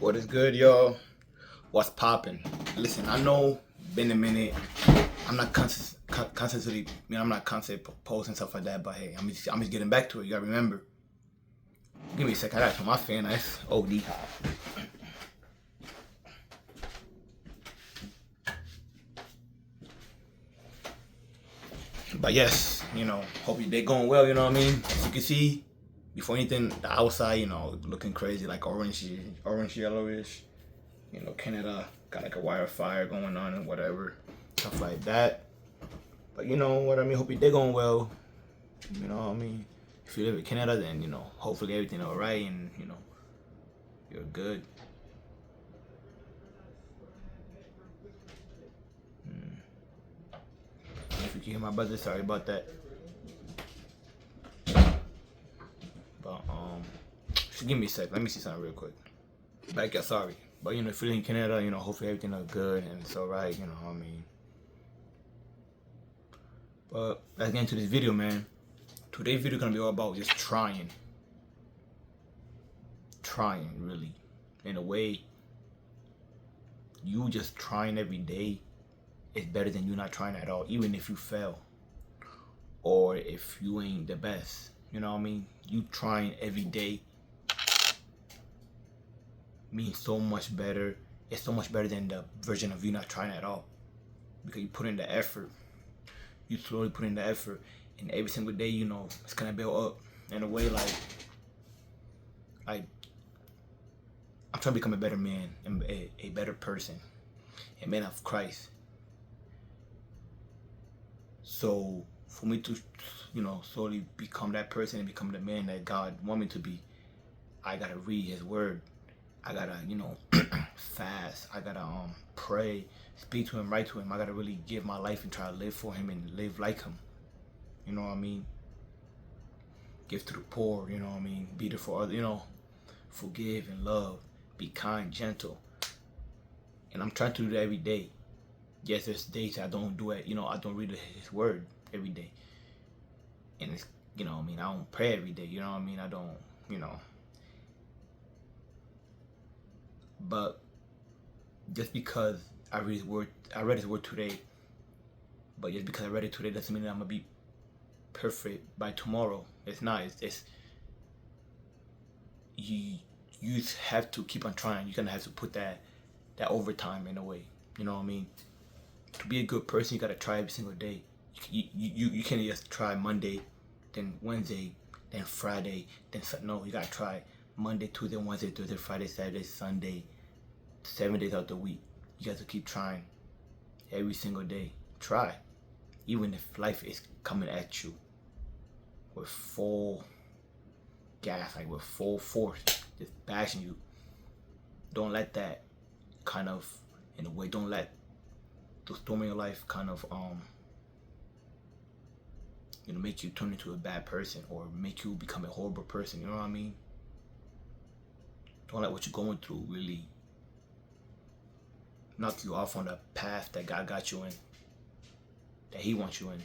What is good, y'all? What's poppin'? Listen, I know been a minute. I'm not constantly, I'm not constantly posting stuff like that. But hey, I'm just getting back to it. You gotta remember. Give me a second. I gotta turn my fan. That's OD hot. But yes, hope they going well. You know what I mean? As you can see, before anything, the outside, looking crazy, like orange, yellowish. Canada got like a wildfire going on and whatever, stuff like that. But you know what I mean? Hope they going well. You know what I mean? If you live in Canada, then hopefully everything alright and you're good. If you can hear my brother, sorry about that. But just give me a sec. Let me see something real quick. Back up, sorry. But if you're in Canada, hopefully everything is good and it's alright. You know what I mean? But let's get into this video, man. Today's video gonna be all about just trying, really. In a way, you just trying every day is better than you not trying at all, even if you fail or if you ain't the best. You know what I mean? You trying every day means so much better. It's so much better than the version of you not trying at all, because you put in the effort. You slowly put in the effort, and every single day, it's gonna build up in a way like I'm trying to become a better man and a better person, a man of Christ. So for me to, slowly become that person and become the man that God want me to be, I gotta read His Word. I gotta, fast. I gotta pray, speak to Him, write to Him. I gotta really give my life and try to live for Him and live like Him. You know what I mean? Give to the poor. You know what I mean? Be there for others. Forgive and love. Be kind, gentle. And I'm trying to do that every day. Yes, there's days I don't do it. I don't read His Word every day. And it's, I don't pray every day. You know what I mean? I don't, But just because I read His Word today, but just because I read it today doesn't mean that I'm gonna be perfect by tomorrow. It's not. It's you have to keep on trying. You're gonna have to put that overtime in a way. You know what I mean? To be a good person, you gotta try every single day. You can't just try Monday, then Wednesday, then Friday, then no. You gotta try Monday, Tuesday, Wednesday, Thursday, Friday, Saturday, Sunday, 7 days out the week. You got to keep trying every single day. Try, even if life is coming at you with full gas, like with full force, just bashing you. Don't let that kind of, in a way, don't let the storm in your life kind of make you turn into a bad person or make you become a horrible person. You know what I mean? Don't let what you're going through really knock you off on the path that God got you in, that He wants you in.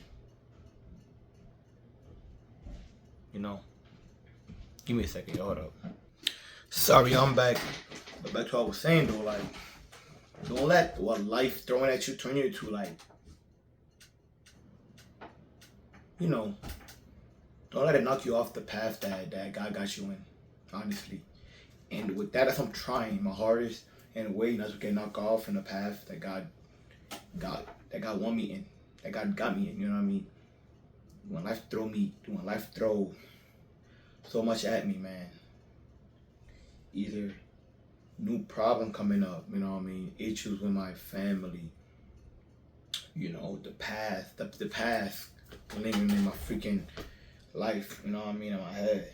Give me a second, hold up. Sorry, I'm back. But back to what I was saying though, like, don't let what life throwing at you turn you into don't let it knock you off the path that God got you in, honestly. And with that, as I'm trying my hardest in a way not to get knocked off in the path that God want me in, that God got me in. You know what I mean? When life throw so much at me, man. Either new problem coming up, you know what I mean? Issues with my family. The past lingering in my freaking life. You know what I mean? In my head.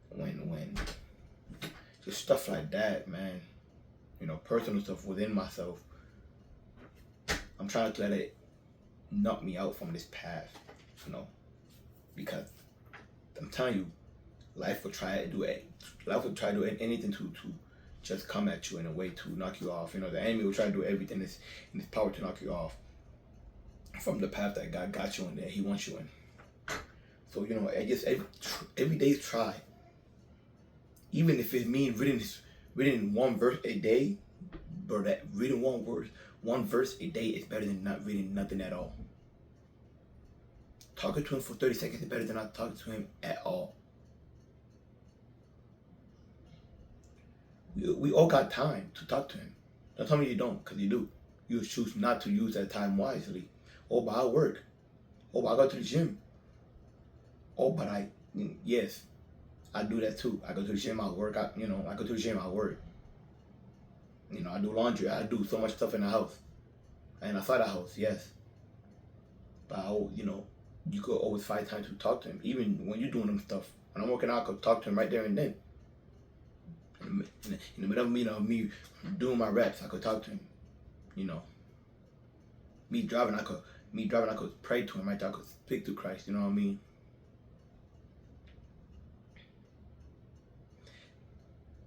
When just stuff like that, man. Personal stuff within myself. I'm trying to let it knock me out from this path, because I'm telling you, life will try to do anything to just come at you in a way to knock you off. The enemy will try to do everything in his power to knock you off from the path that God got you in, that He wants you in. So I just every day try. Even if it means reading reading one verse a day, bro, that reading one verse a day is better than not reading nothing at all. Talking to him for 30 seconds is better than not talking to him at all. We all got time to talk to him. Don't tell me you don't, because you do. You choose not to use that time wisely. Oh, but I work. Oh, but I go to the gym. Oh, but yes, I do that too. I go to the gym, I work. I go to the gym, I work. I do laundry. I do so much stuff in the house. And outside the house, yes. But you could always find time to talk to him. Even when you're doing them stuff. When I'm working out, I could talk to him right there and then. In the middle of me doing my reps, I could talk to him. Me driving, I could pray to him right there. I could speak to Christ. You know what I mean?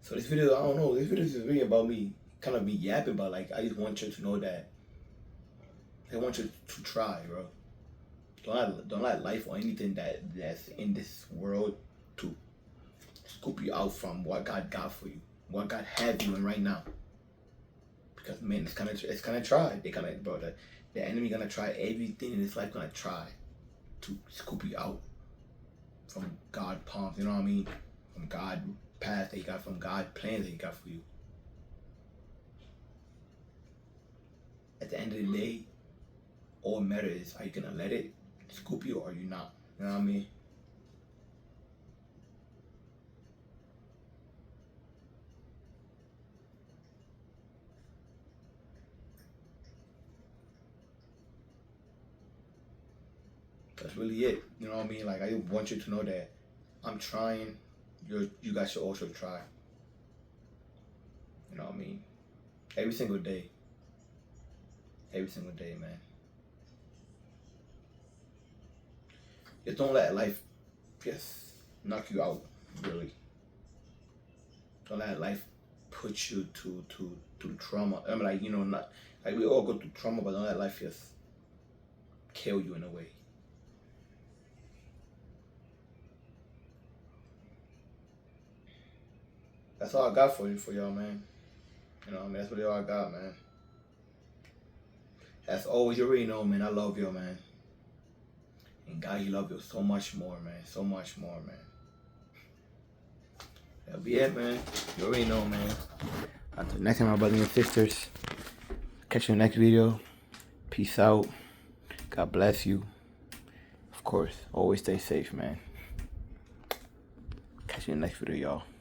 So this video, I don't know. This video is really about me, kind of me yapping, but like I just want you to know that. I want you to try, bro. Don't let life or anything that's in this world to scoop you out from what God got for you, what God has you in right now. Because man, it's gonna try. The enemy gonna try everything in this life. Gonna try to scoop you out from God palms. You know what I mean? From God path that He got, from God plans that He got for you. At the end of the day, all that matters is, are you gonna let it scoop you or are you not? You know what I mean? That's really it. You know what I mean? Like, I want you to know that I'm trying. You guys should also try. You know what I mean? Every single day. Every single day, man. Just don't let life just knock you out, really. Don't let life put you to trauma. I mean, like, not like we all go through trauma, but don't let life just kill you in a way. That's all I got for y'all, man. You know what I mean? That's really all I got, man. As always, you already know, man, I love you, man. And God, He loves you so much more, man. So much more, man. That'll be it, man. You already know, man. Until next time, my brothers and sisters. Catch you in the next video. Peace out. God bless you. Of course, always stay safe, man. Catch you in the next video, y'all.